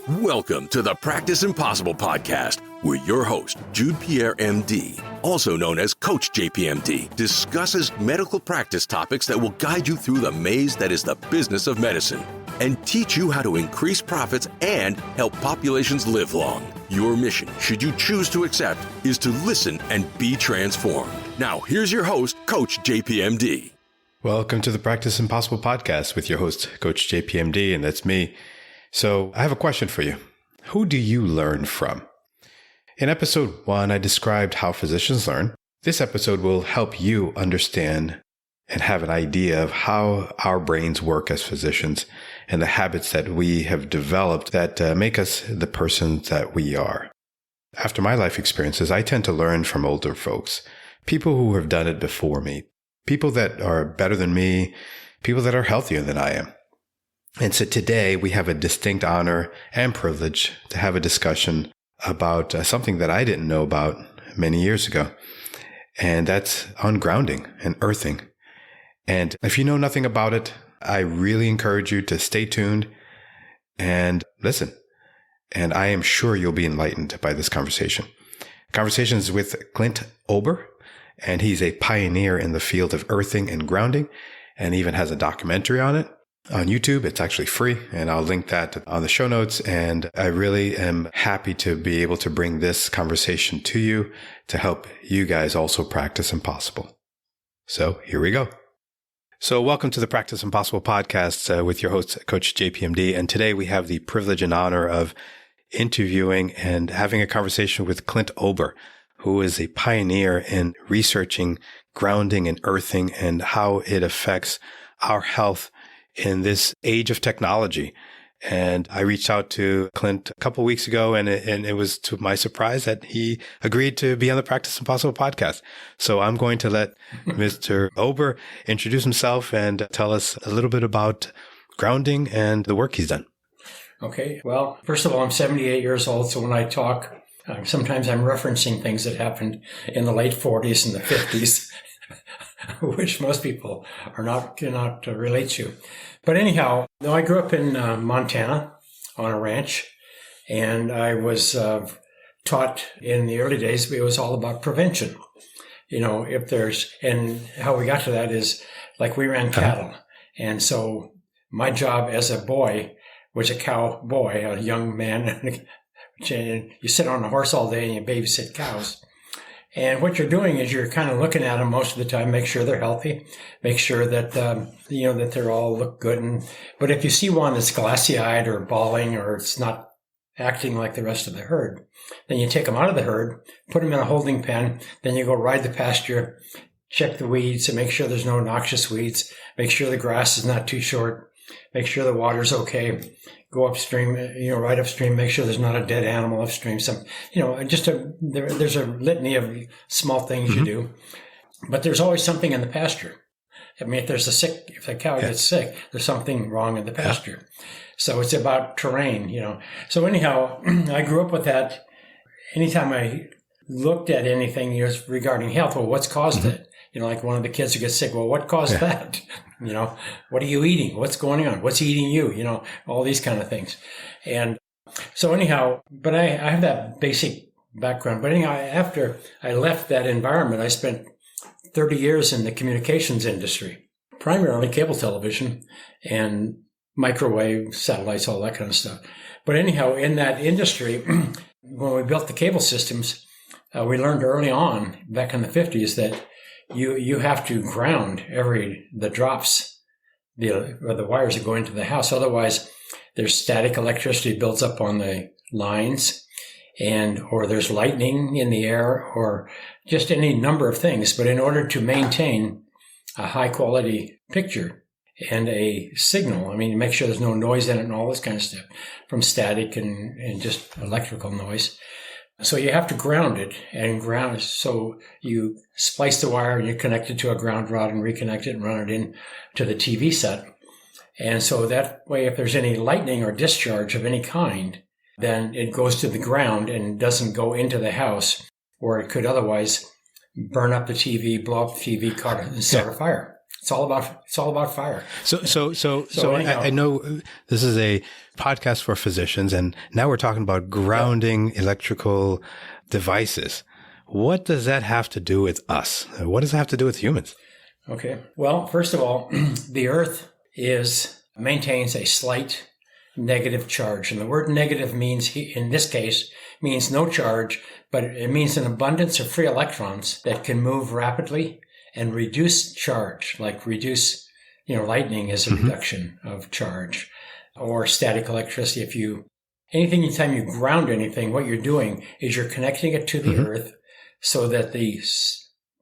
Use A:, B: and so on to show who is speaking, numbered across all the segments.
A: Welcome to the Practice Impossible podcast, where your host, Jude Pierre, MD, also known as Coach JPMD, discusses medical practice topics that will guide you through the maze that is the business of medicine and teach you how to increase profits and help populations live long. Your mission, should you choose to accept, is to listen and be transformed. Now, here's your host, Coach JPMD.
B: Welcome to the Practice Impossible podcast with your host, Coach JPMD, and that's me. So I have a question for you. Who do you learn from? In episode 1, I described how physicians learn. This episode will help you understand and have an idea of how our brains work as physicians and the habits that we have developed that make us the person that we are. After my life experiences, I tend to learn from older folks, people who have done it before me, people that are better than me, people that are healthier than I am. And so today we have a distinct honor and privilege to have a discussion about something that I didn't know about many years ago. And that's on grounding and earthing. And if you know nothing about it, I really encourage you to stay tuned and listen. And I am sure you'll be enlightened by this conversation. Conversation is with Clint Ober, and he's a pioneer in the field of earthing and grounding, and even has a documentary on it. On YouTube. It's actually free, and I'll link that on the show notes. And I really am happy to be able to bring this conversation to you to help you guys also practice impossible. So here we go. So welcome to the Practice Impossible podcast with your host, Coach JPMD. And today we have the privilege and honor of interviewing and having a conversation with Clint Ober, who is a pioneer in researching grounding and earthing and how it affects our health in this age of technology. And I reached out to Clint a couple of weeks ago, and it was to my surprise that he agreed to be on the Practice Impossible podcast. So I'm going to let Mr. Ober introduce himself and tell us a little bit about grounding and the work he's done.
C: Okay. Well, first of all, I'm 78 years old. So when I talk, sometimes I'm referencing things that happened in the late 40s and the 50s. Which most people cannot relate to. But anyhow, I grew up in Montana on a ranch, and I was taught in the early days it was all about prevention. And how we got to that is like we ran cattle. And so my job as a boy was a cowboy, a young man. And you sit on a horse all day and you babysit cows. And what you're doing is you're kind of looking at them most of the time, make sure they're healthy, make sure that, that they're all look good. But if you see one that's glassy-eyed or bawling or it's not acting like the rest of the herd, then you take them out of the herd, put them in a holding pen, then you go ride the pasture, check the weeds and make sure there's no noxious weeds, make sure the grass is not too short, make sure the water's okay. Go upstream, right upstream, make sure there's not a dead animal upstream. There's a litany of small things you do, but there's always something in the pasture. I mean, if a cow gets sick, there's something wrong in the pasture. So it's about terrain, So anyhow, I grew up with that. Anytime I looked at anything regarding health, well, what's caused it? Like one of the kids who gets sick, well, what caused that? What are you eating? What's going on? What's eating you? All these kind of things. And so anyhow, but I have that basic background. But anyhow, after I left that environment, I spent 30 years in the communications industry, primarily cable television and microwave, satellites, all that kind of stuff. But anyhow, in that industry, when we built the cable systems, we learned early on, back in the 50s, that you have to ground the drops, the wires that go into the house. Otherwise, there's static electricity builds up on the lines, or there's lightning in the air, or just any number of things. But in order to maintain a high quality picture and a signal, make sure there's no noise in it and all this kind of stuff from static and just electrical noise. So you have to ground it so you splice the wire and you connect it to a ground rod and reconnect it and run it in to the TV set. And so that way, if there's any lightning or discharge of any kind, then it goes to the ground and doesn't go into the house where it could otherwise burn up the TV, blow up the TV, and start a fire. It's all about fire.
B: So I know this is a podcast for physicians, and now we're talking about grounding electrical devices. What does that have to do with us? What does it have to do with humans?
C: Okay. Well, first of all, the Earth maintains a slight negative charge. And the word negative means, in this case, means no charge, but it means an abundance of free electrons that can move rapidly and reduce charge, like reduce, lightning is a reduction of charge, or static electricity. Anytime you ground anything, what you're doing is you're connecting it to the Earth so that the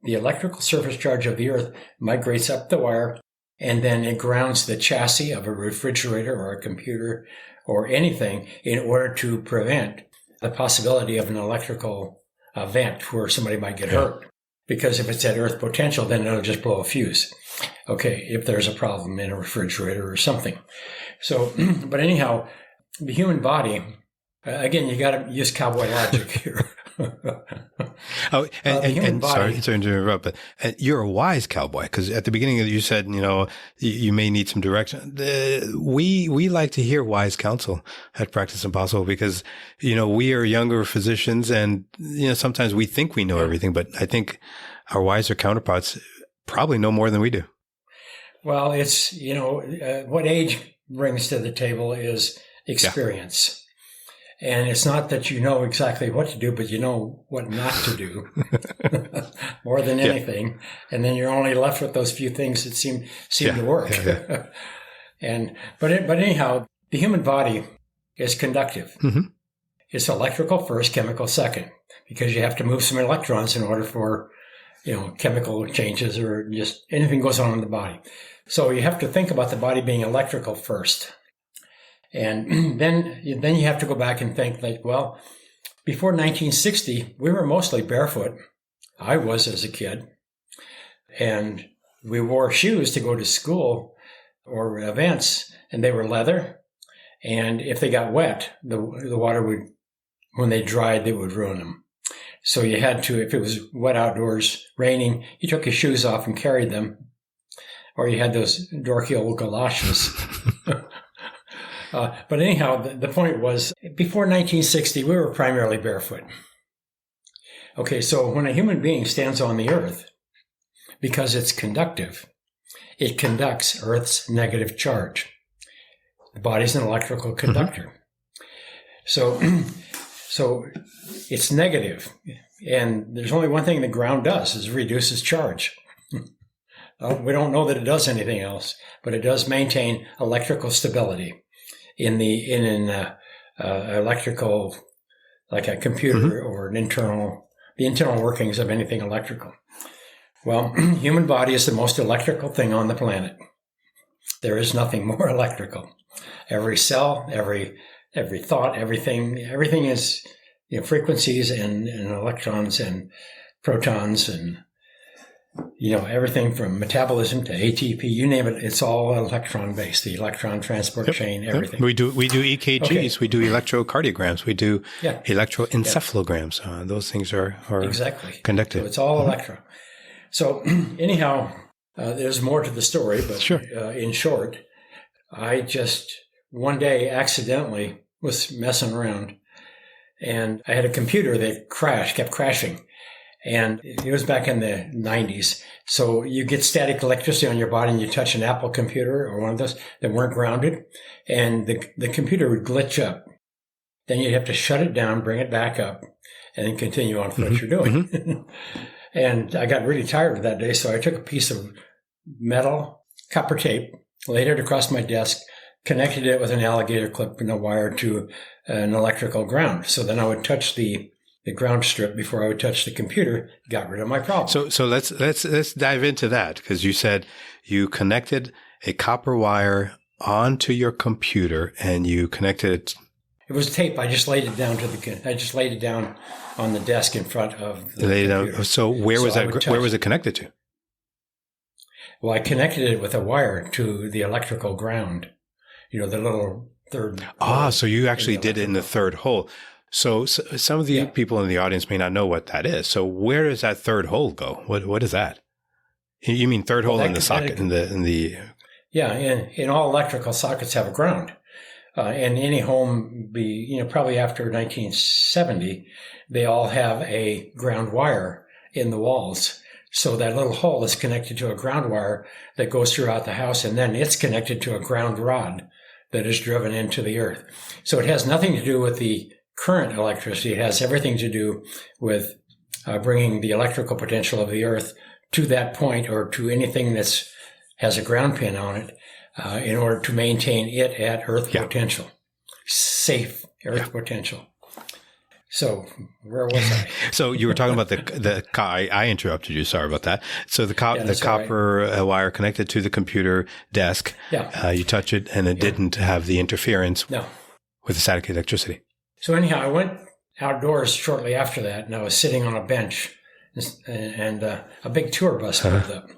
C: electrical surface charge of the Earth migrates up the wire, and then it grounds the chassis of a refrigerator or a computer or anything in order to prevent the possibility of an electrical event where somebody might get hurt. Because if it's at Earth potential, then it'll just blow a fuse. Okay, if there's a problem in a refrigerator or something. So, but anyhow, the human body, again, you got to use cowboy logic here.
B: Sorry to interrupt, but you're a wise cowboy, because at the beginning you said, you may need some direction. We like to hear wise counsel at Practice Impossible, because, we are younger physicians, and, sometimes we think we know everything, but I think our wiser counterparts probably know more than we do. Well,
C: it's, what age brings to the table is experience. Yeah. And it's not that you know exactly what to do, but you know what not to do more than anything. And then you're only left with those few things that seem to work. But anyhow, the human body is conductive. It's electrical first, chemical second, because you have to move some electrons in order for, chemical changes or just anything goes on in the body. So you have to think about the body being electrical first. And then you have to go back and think before 1960, we were mostly barefoot. I was as a kid. And we wore shoes to go to school or events, and they were leather. And if they got wet, the water would, when they dried, they would ruin them. So you had to, if it was wet outdoors, raining, you took your shoes off and carried them. Or you had those dorky old galoshes. But anyhow, the point was, before 1960, we were primarily barefoot. Okay, so when a human being stands on the Earth, because it's conductive, it conducts Earth's negative charge. The body's an electrical conductor. So it's negative. And there's only one thing the ground does, is reduces charge. We don't know that it does anything else, but it does maintain electrical stability. In electrical, like a computer or the internal workings of anything electrical. Well, human body is the most electrical thing on the planet. There is nothing more electrical. Every cell, every thought, everything is frequencies and electrons and protons and everything from metabolism to ATP, you name it, it's all electron based, the electron transport chain, everything.
B: We do EKGs, we do electrocardiograms, we do electroencephalograms. Those things are
C: exactly
B: conductive.
C: So it's all electron. So anyhow, there's more to the story, but in short, I just one day accidentally was messing around, and I had a computer that kept crashing. And it was back in the 90s. So you get static electricity on your body and you touch an Apple computer or one of those that weren't grounded, and the computer would glitch up. Then you'd have to shut it down, bring it back up, and then continue on with what you're doing. And I got really tired of that day, so I took a piece of metal, copper tape, laid it across my desk, connected it with an alligator clip and a wire to an electrical ground. So then I would touch the ground strip before I would touch the computer, got rid of my problem.
B: So let's dive into that, because you said you connected a copper wire onto your computer and you connected it.
C: It was tape. I just laid it down on the desk in front of the computer.
B: So where was it connected to?
C: Well, I connected it with a wire to the electrical ground. The little third.
B: So you actually did it in the third hole. So some of the people in the audience may not know what that is. So where does that third hole go? What is that? You mean third hole in the socket in the
C: Yeah, in all electrical sockets have a ground. And any home, probably after 1970, they all have a ground wire in the walls. So that little hole is connected to a ground wire that goes throughout the house, and then it's connected to a ground rod that is driven into the earth. So it has nothing to do with the current electricity. It has everything to do with bringing the electrical potential of the earth to that point, or to anything that's has a ground pin on it, in order to maintain it at earth potential, safe earth potential. So where was I?
B: So you were talking about I interrupted you. Sorry about that. So the copper wire connected to the computer desk.
C: Yeah.
B: You touch it, and it didn't have the interference
C: with
B: the static electricity.
C: So anyhow, I went outdoors shortly after that, and I was sitting on a bench, and a big tour bus pulled up,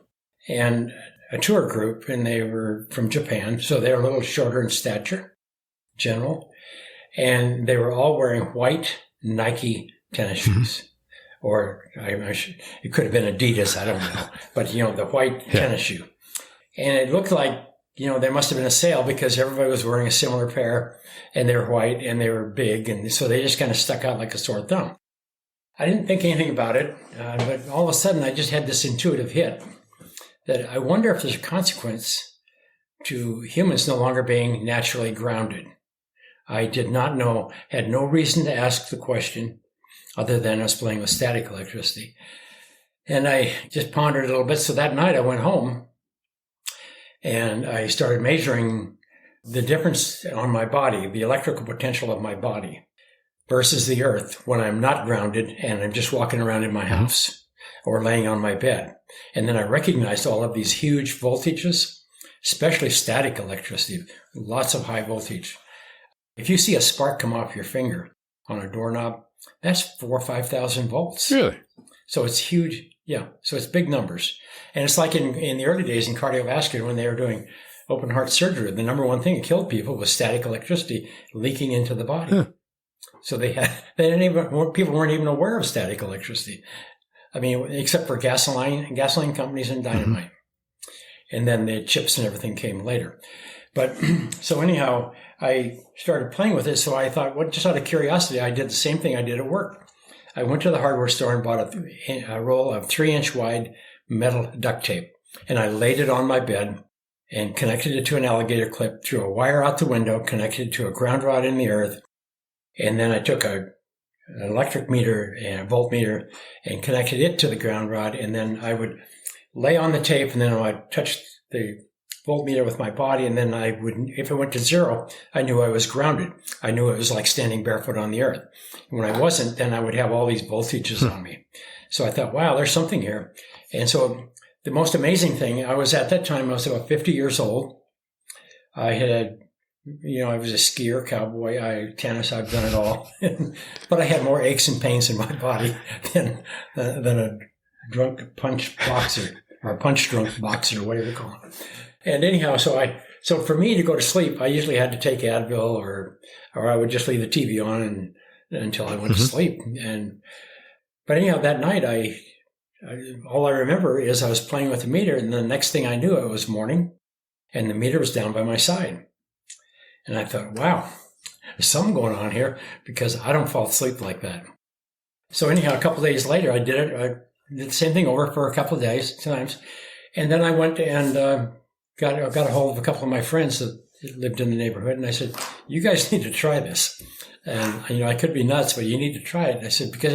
C: and a tour group, and they were from Japan, so they were a little shorter in stature, general, and they were all wearing white Nike tennis shoes, or it could have been Adidas, I don't know, but the white tennis shoe, and it looked like there must have been a sale because everybody was wearing a similar pair, and they were white and they were big, and so they just kind of stuck out like a sore thumb. I didn't think anything about it, but all of a sudden I just had this intuitive hit that I wonder if there's a consequence to humans no longer being naturally grounded. I did not know, had no reason to ask the question other than us playing with static electricity. And I just pondered a little bit. So that night I went home and I started measuring the difference on my body, the electrical potential of my body versus the earth when I'm not grounded and I'm just walking around in my house or laying on my bed. And then I recognized all of these huge voltages, especially static electricity, lots of high voltage. If you see a spark come off your finger on a doorknob, that's 4,000 or 5,000 volts.
B: Really?
C: So it's huge. Yeah. So it's big numbers. And it's like in the early days in cardiovascular when they were doing open heart surgery, the number one thing that killed people was static electricity leaking into the body. Huh. So people weren't even aware of static electricity. I mean, except for gasoline companies and dynamite. And then the chips and everything came later. But so anyhow, I started playing with it. So I thought, just out of curiosity, I did the same thing I did at work. I went to the hardware store and bought a roll of 3-inch wide metal duct tape. And I laid it on my bed and connected it to an alligator clip, threw a wire out the window, connected it to a ground rod in the earth. And then I took an electric meter and a voltmeter and connected it to the ground rod. And then I would lay on the tape, and then I would touch the voltmeter with my body. And then if it went to 0, I knew I was grounded. I knew it was like standing barefoot on the earth. And when I wasn't, then I would have all these voltages on me. So I thought, wow, there's something here. And so the most amazing thing, I was about 50 years old. I was a skier, cowboy, tennis, I've done it all. But I had more aches and pains in my body than a drunk punch boxer or punch drunk boxer, whatever you call it. And anyhow, so for me to go to sleep, I usually had to take Advil or I would just leave the TV on until I went to sleep. But anyhow, that night, all I remember is I was playing with the meter, and the next thing I knew, it was morning, and the meter was down by my side. And I thought, wow, there's something going on here because I don't fall asleep like that. So anyhow, a couple of days later, I did it. I did the same thing over for a couple of times. And then I went and got a hold of a couple of my friends that lived in the neighborhood. And I said, you guys need to try this. And, I could be nuts, but you need to try it. And I said, because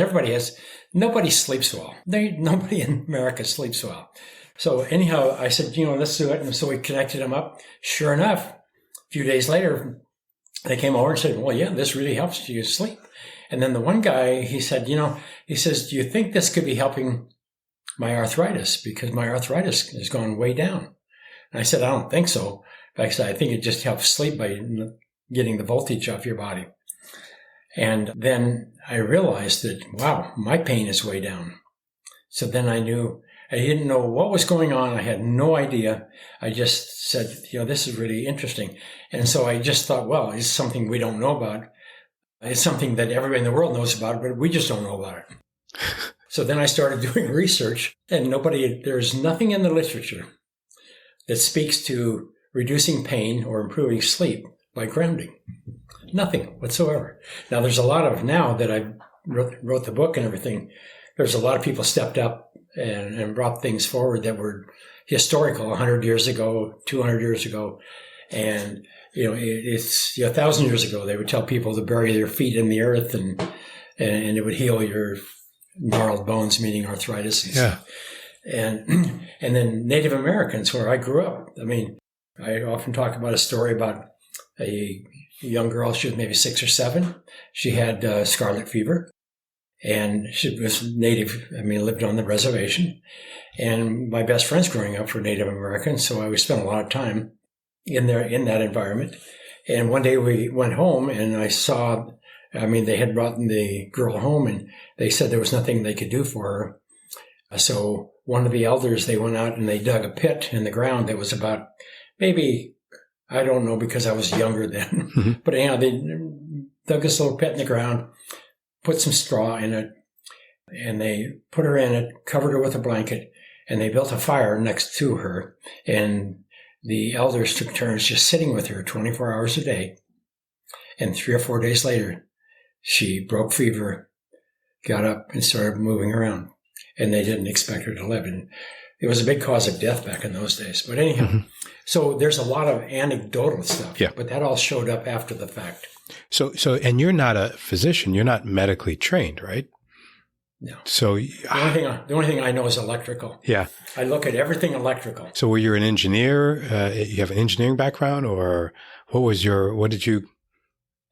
C: nobody sleeps well. Nobody in America sleeps well. So anyhow, I said, let's do it. And so we connected them up. Sure enough, a few days later, they came over and said, well, yeah, this really helps you sleep. And then the one guy, he said, he says, do you think this could be helping my arthritis? Because my arthritis has gone way down. And I said, I don't think so. I said, I think it just helps sleep by getting the voltage off your body. And then I realized that, wow, my pain is way down. So then I didn't know what was going on. I had no idea. I just said, this is really interesting. And so I just thought, well, it's something we don't know about. It's something that everybody in the world knows about, but we just don't know about it. So then I started doing research, and there's nothing in the literature that speaks to reducing pain or improving sleep by grounding. Nothing whatsoever. Now, there's a lot of, now that I wrote the book and everything, there's a lot of people stepped up and brought things forward that were historical 100 years ago, 200 years ago. And, it's 1,000 years ago, they would tell people to bury their feet in the earth and it would heal your gnarled bones, meaning arthritis. And stuff. And then Native Americans, where I grew up. I mean, I often talk about a story about a young girl. She was maybe 6 or 7. She had scarlet fever, and she was Native. I mean, lived on the reservation. And my best friends growing up were Native Americans, so I would spend a lot of time in that environment. And one day we went home, and I saw. I mean, they had brought the girl home, and they said there was nothing they could do for her. So one of the elders, they went out and they dug a pit in the ground that was about maybe, I don't know because I was younger then, mm-hmm. But anyhow, they dug this little pit in the ground, put some straw in it, and they put her in it, covered her with a blanket, and they built a fire next to her. And the elders took turns just sitting with her 24 hours a day. And 3 or 4 days later, she broke fever, got up, and started moving around. And they didn't expect her to live. And it was a big cause of death back in those days. But anyhow, mm-hmm. So there's a lot of anecdotal stuff. Yeah. But that all showed up after the fact.
B: So, and you're not a physician. You're not medically trained, right?
C: No.
B: So
C: the only thing I know is electrical.
B: Yeah.
C: I look at everything electrical.
B: So were you an engineer? You have an engineering background, or what did you?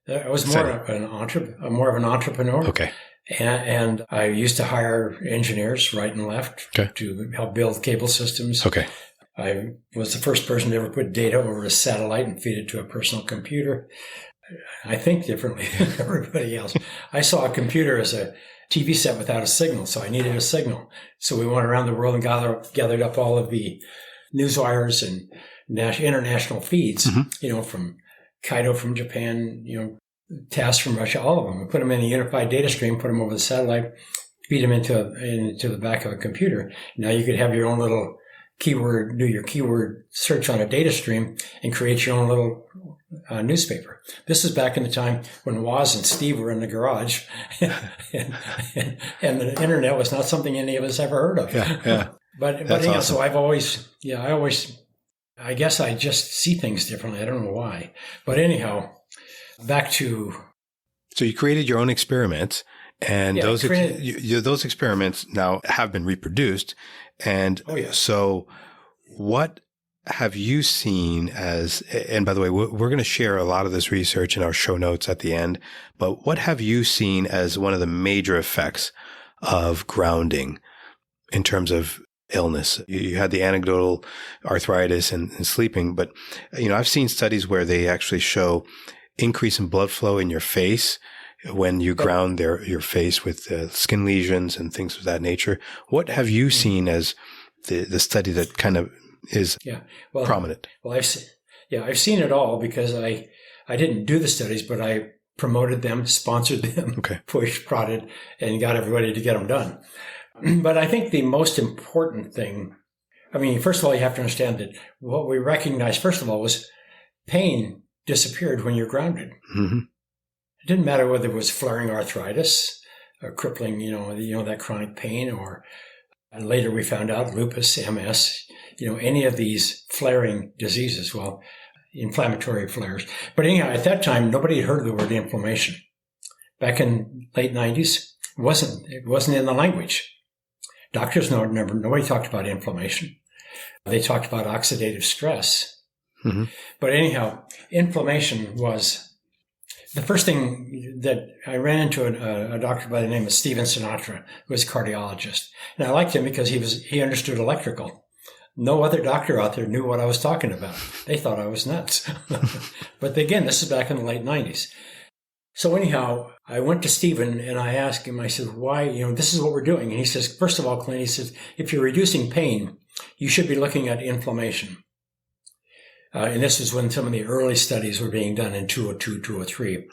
C: I was more of an entrepreneur.
B: Okay.
C: And I used to hire engineers right and left to help build cable systems.
B: Okay.
C: I was the first person to ever put data over a satellite and feed it to a personal computer. I think differently than everybody else. I saw a computer as a TV set without a signal, so I needed a signal. So we went around the world and gathered up all of the news wires and international feeds, mm-hmm. From Kaido from Japan, TASS from Russia, all of them. We put them in a unified data stream, put them over the satellite, feed them into the back of a computer. Now you could have your own little do your keyword search on a data stream and create your own little newspaper. This is back in the time when Woz and Steve were in the garage and the internet was not something any of us ever heard of.
B: Yeah.
C: But anyhow, awesome. So I guess I just see things differently. I don't know why. But anyhow, back to...
B: So you created your own experiments, and those experiments now have been reproduced. And so what have you seen as, and by the way, we're going to share a lot of this research in our show notes at the end, but what have you seen as one of the major effects of grounding in terms of illness? You had the anecdotal arthritis and sleeping, but, I've seen studies where they actually show increase in blood flow in your face when you ground your face with skin lesions and things of that nature. What have you seen as the study that kind of is prominent?
C: Well, I've seen it all because I didn't do the studies, but I promoted them, sponsored them, pushed, prodded, and got everybody to get them done. But I think the most important thing, first of all, you have to understand that what we recognized, first of all, was pain disappeared when you're grounded. Mm-hmm. It didn't matter whether it was flaring arthritis or crippling, that chronic pain, or later we found out lupus, MS, any of these flaring diseases, inflammatory flares. But anyhow, at that time, nobody had heard of the word inflammation. Back in late 90s, it wasn't in the language. Doctors nobody talked about inflammation. They talked about oxidative stress. Mm-hmm. But anyhow, inflammation was the first thing that I ran into a doctor by the name of Stephen Sinatra, who was a cardiologist. And I liked him because he understood electrical. No other doctor out there knew what I was talking about. They thought I was nuts. But again, this is back in the late 90s. So anyhow, I went to Stephen and I asked him, I said, why, this is what we're doing. And he says, first of all, Clint, he says, if you're reducing pain, you should be looking at inflammation. and this was when some of the early studies were being done in 202, 203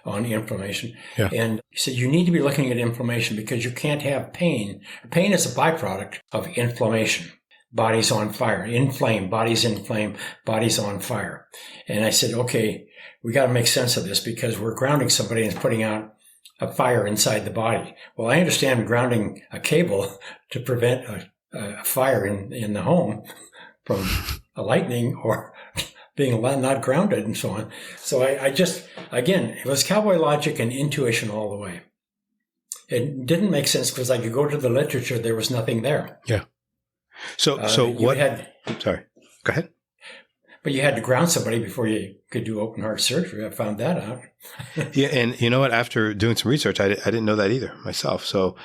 C: on inflammation. Yeah. And he said, you need to be looking at inflammation because you can't have pain. Pain is a byproduct of inflammation. Body's on fire, inflame, body's inflamed, body's on fire. And I said, okay, we got to make sense of this because we're grounding somebody and putting out a fire inside the body. Well, I understand grounding a cable to prevent a fire in the home from a lightning or being not grounded and so on. So I just, again, it was cowboy logic and intuition all the way. It didn't make sense because I could go to the literature. There was nothing there.
B: Yeah. So what? Sorry, go ahead.
C: But you had to ground somebody before you could do open heart surgery. I found that out.
B: Yeah, and you know what? After doing some research, I didn't know that either myself. So,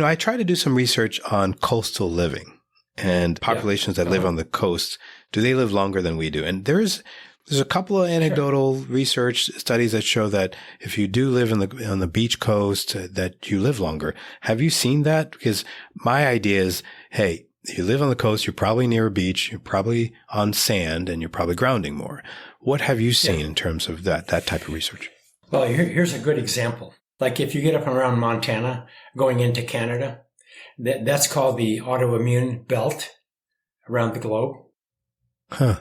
B: I try to do some research on coastal living and populations that live on the coast. Do they live longer than we do? And there's a couple of anecdotal research studies that show that if you do live on the beach coast, that you live longer. Have you seen that? Because my idea is, hey, you live on the coast, you're probably near a beach, you're probably on sand, and you're probably grounding more. What have you seen in terms of that type of research?
C: Well, here's a good example. Like if you get up around Montana, going into Canada, that's called the autoimmune belt around the globe.
B: Huh.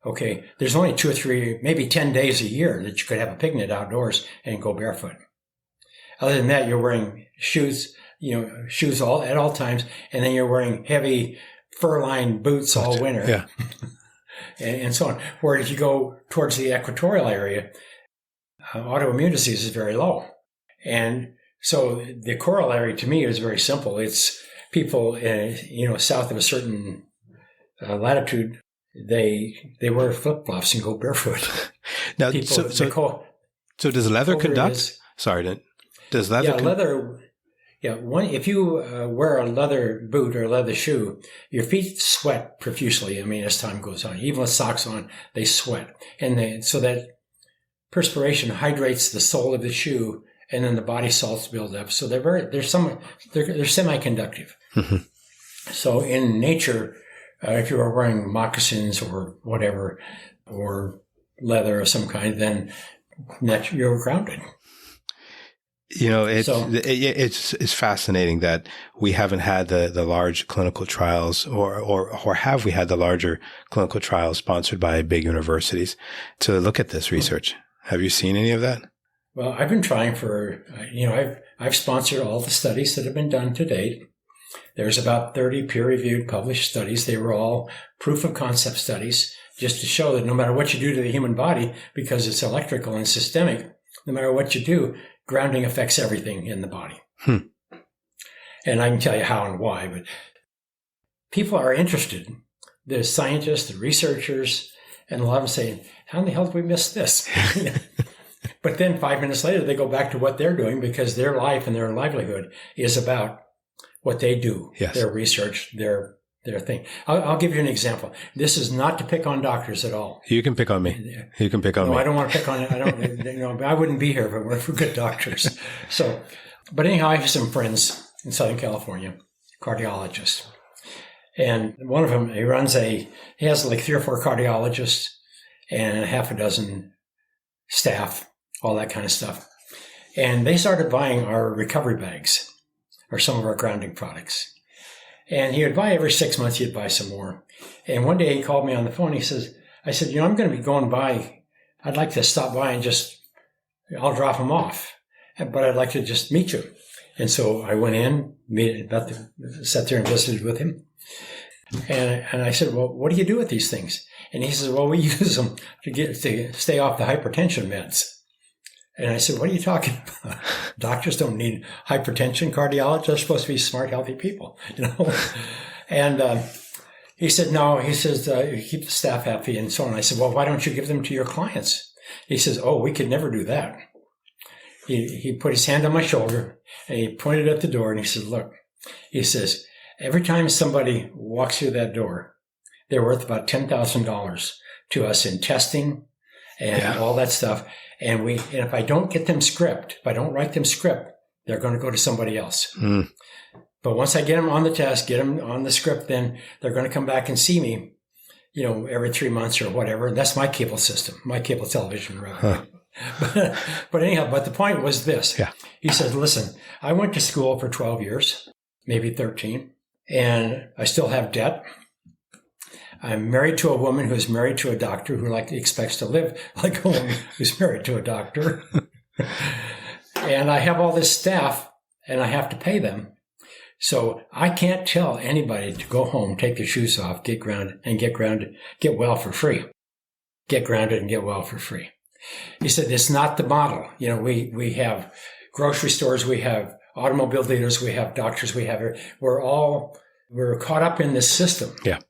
C: Okay, there's only 2 or 3, maybe 10 days a year that you could have a picnic outdoors and go barefoot. Other than that, you're wearing shoes at all times, and then you're wearing heavy fur-lined boots all winter.
B: Yeah.
C: and so on. Where if you go towards the equatorial area, autoimmune disease is very low. And so the corollary to me is very simple. It's people, south of a certain latitude, they wear flip-flops and go barefoot.
B: Now, so does leather conduct? Does leather?
C: Yeah, leather. Yeah, if you wear a leather boot or a leather shoe, your feet sweat profusely. I mean, as time goes on, even with socks on, they sweat, and so that perspiration hydrates the sole of the shoe, and then the body salts build up. So they're semi-conductive. Mm-hmm. So in nature, if you are wearing moccasins or whatever, or leather of some kind, then you're grounded.
B: It's fascinating that we haven't had the large clinical trials, or have we had the larger clinical trials sponsored by big universities to look at this research? Have you seen any of that?
C: Well, I've been trying I've sponsored all the studies that have been done to date. There's about 30 peer-reviewed published studies. They were all proof of concept studies, just to show that no matter what you do to the human body, because it's electrical and systemic, no matter what you do, grounding affects everything in the body. And I can tell you how and why, but people are interested. There's scientists, the researchers, and a lot of them saying, how in the hell did we miss this? But then 5 minutes later, they go back to what they're doing because their life and their livelihood is about what they do, their research, their thing. I'll give you an example. This is not to pick on doctors at all.
B: You can pick on me. You can pick on me.
C: No, I don't want to pick on it. I wouldn't be here if it weren't for good doctors. But anyhow, I have some friends in Southern California, cardiologists. And one of them, he has like 3 or 4 cardiologists and half a dozen staff, all that kind of stuff. And they started buying our recovery bags or some of our grounding products. And he would buy every 6 months, he'd buy some more. And one day he called me on the phone. I said, I'm going to be going by. I'd like to stop by and I'll drop them off. But I'd like to just meet you. And so I went in, sat there and visited with him. And I said, well, what do you do with these things? And he says, well, we use them to stay off the hypertension meds. And I said, what are you talking about? Doctors don't need hypertension. Cardiologists are supposed to be smart, healthy people, And he said, no. He says, keep the staff happy and so on. I said, well, why don't you give them to your clients? He says, oh, we could never do that. He put his hand on my shoulder and he pointed at the door and he said, look, he says, every time somebody walks through that door, they're worth about $10,000 to us in testing and all that stuff. And if I don't get them script, if I don't write them script, they're going to go to somebody else. Mm. But once I get them on the test, get them on the script, then they're going to come back and see me every 3 months or whatever. That's my cable system, my cable television revenue. But anyhow, but the point was this.
B: Yeah.
C: He said, listen, I went to school for 12 years, maybe 13, and I still have debt. I'm married to a woman who's married to a doctor who expects to live like a woman who's married to a doctor. And I have all this staff and I have to pay them. So I can't tell anybody to go home, take their shoes off, get grounded, get well for free. Get grounded and get well for free. He said, it's not the model. We have grocery stores, we have automobile dealers, we have doctors, we're caught up in this system.
B: Yeah.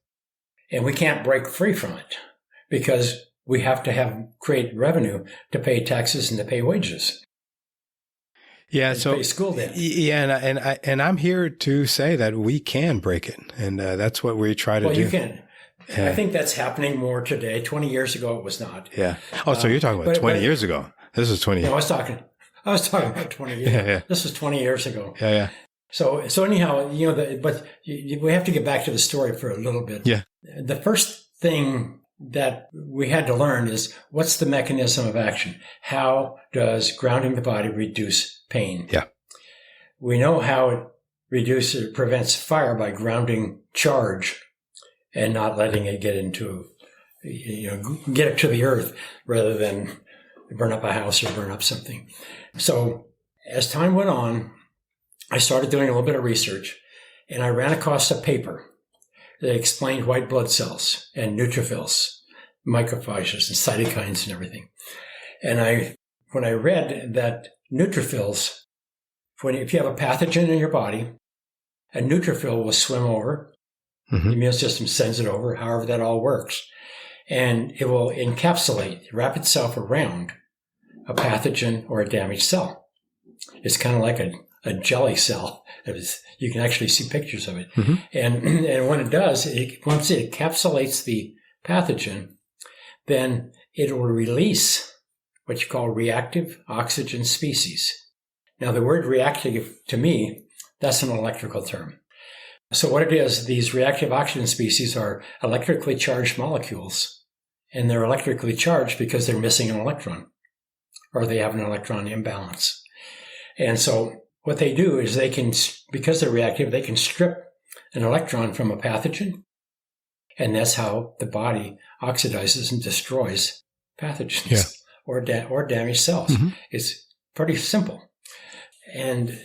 C: And we can't break free from it because we have to create revenue to pay taxes and to pay wages.
B: Yeah.
C: And
B: so
C: pay school debt.
B: Yeah. And I'm here to say that we can break it. And that's what we try to do.
C: Well, you can. I think that's happening more today. 20 years ago, it was not.
B: Yeah. Oh, so you're talking about 20 years ago. This is 20 years.
C: No, I was talking about 20 years ago. Yeah. This was 20 years ago.
B: Yeah.
C: So anyhow, but we have to get back to the story for a little bit.
B: Yeah.
C: The first thing that we had to learn is what's the mechanism of action? How does grounding the body reduce pain?
B: Yeah.
C: We know how it prevents fire by grounding charge and not letting it get it to the earth rather than burn up a house or burn up something. So as time went on, I started doing a little bit of research, and I ran across a paper that explained white blood cells and neutrophils, macrophages and cytokines and everything. And when I read that neutrophils, if you have a pathogen in your body, a neutrophil will swim over. Mm-hmm. The immune system sends it over, however that all works. And it will wrap itself around a pathogen or a damaged cell. It's kind of like a jelly cell. You can actually see pictures of it. Mm-hmm. And when it does, once it encapsulates the pathogen, then it will release what you call reactive oxygen species. Now, the word reactive, to me, that's an electrical term. So what it is, these reactive oxygen species are electrically charged molecules, and they're electrically charged because they're missing an electron, or they have an electron imbalance. And so what they do is because they're reactive, they can strip an electron from a pathogen, and that's how the body oxidizes and destroys pathogens or damaged cells. Mm-hmm. It's pretty simple. And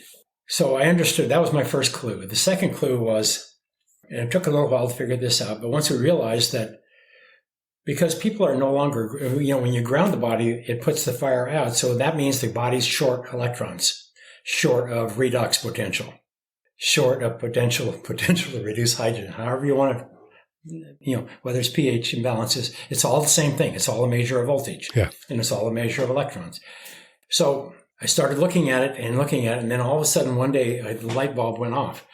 C: so I understood that was my first clue. The second clue was, and it took a little while to figure this out, but once we realized that because people are no longer, when you ground the body, it puts the fire out. So that means the body's short electrons, short of redox potential, short of potential to reduce hydrogen, however you want to, whether it's pH imbalances, it's all the same thing. It's all a measure of voltage. Yeah. And it's all a measure of electrons. So I started looking at it, and then all of a sudden one day the light bulb went off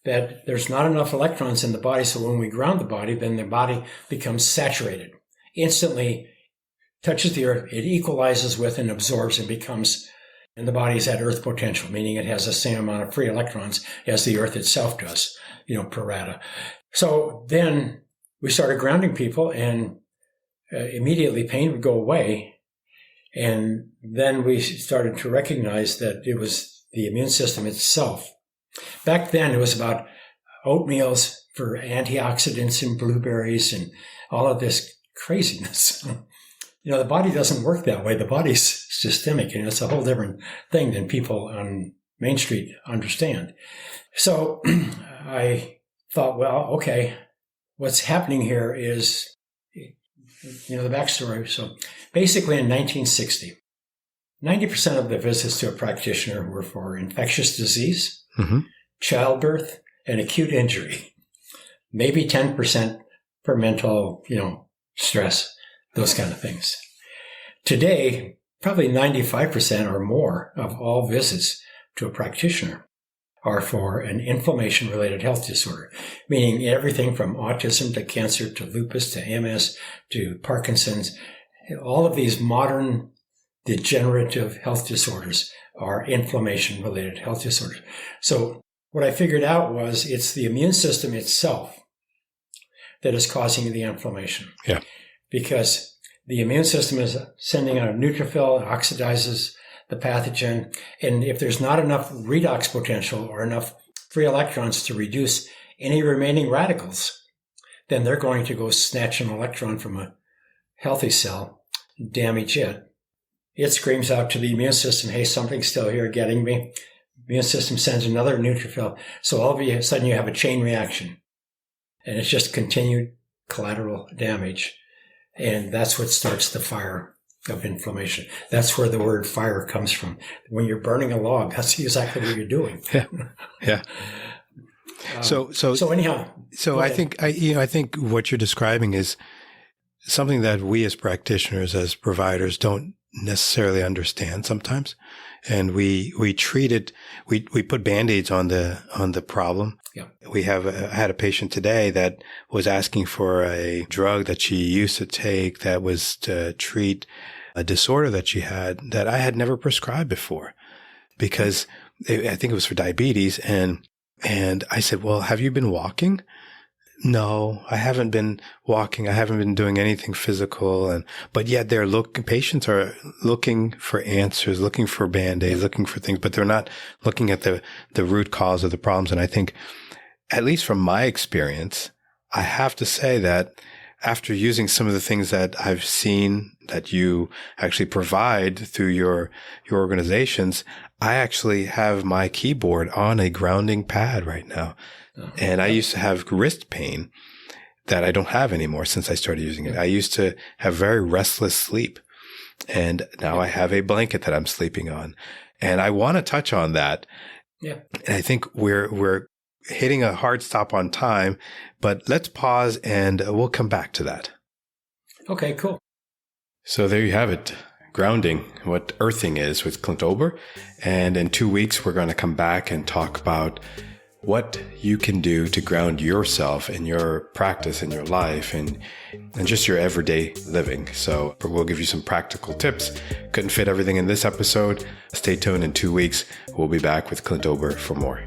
C: that there's not enough electrons in the body. So when we ground the body, then the body becomes saturated, instantly touches the earth. It equalizes with and absorbs and the body is at earth potential, meaning it has the same amount of free electrons as the earth itself does, per rata. So then we started grounding people, and immediately pain would go away. And then we started to recognize that it was the immune system itself. Back then, it was about oatmeals for antioxidants and blueberries and all of this craziness. The body doesn't work that way. The body's systemic, and it's a whole different thing than people on Main Street understand. So I thought, well, okay, what's happening here is the backstory. So basically in 1960, 90% of the visits to a practitioner were for infectious disease, mm-hmm. childbirth, and acute injury. Maybe 10% for mental, stress, those kind of things. Today, probably 95% or more of all visits to a practitioner are for an inflammation-related health disorder, meaning everything from autism to cancer to lupus to MS to Parkinson's. All of these modern degenerative health disorders are inflammation-related health disorders. So what I figured out was it's the immune system itself that is causing the inflammation.
B: Yeah.
C: Because the immune system is sending out a neutrophil, it oxidizes the pathogen. And if there's not enough redox potential or enough free electrons to reduce any remaining radicals, then they're going to go snatch an electron from a healthy cell, damage it. It screams out to the immune system, hey, something's still here getting me. The immune system sends another neutrophil. So all of a sudden you have a chain reaction. And it's just continued collateral damage. And that's what starts the fire of inflammation. That's where the word fire comes from. When you're burning a log, that's exactly what you're doing.
B: Yeah. Yeah. So
C: anyhow.
B: So I think what you're describing is something that we as practitioners, as providers, don't necessarily understand sometimes. And we treat it, we put Band-Aids on the problem.
C: Yeah.
B: I had a patient today that was asking for a drug that she used to take that was to treat a disorder that she had that I had never prescribed before, because I think it was for diabetes. And I said, well, have you been walking? No, I haven't been walking. I haven't been doing anything physical. But yet patients are looking for answers, looking for Band-Aids, looking for things, but they're not looking at the root cause of the problems. And I think, at least from my experience, I have to say that after using some of the things that I've seen that you actually provide through your organizations, I actually have my keyboard on a grounding pad right now. And I used to have wrist pain that I don't have anymore since I started using it. I used to have very restless sleep, and now I have a blanket that I'm sleeping on. And I want to touch on that.
C: Yeah.
B: And I think we're hitting a hard stop on time, but let's pause and we'll come back to that.
C: Okay, cool.
B: So there you have it. Grounding, what earthing is with Clint Ober. And in 2 weeks, we're going to come back and talk about what you can do to ground yourself in your practice, in your life, and just your everyday living. So we'll give you some practical tips. Couldn't fit everything in this episode. Stay tuned in 2 weeks. We'll be back with Clint Ober for more.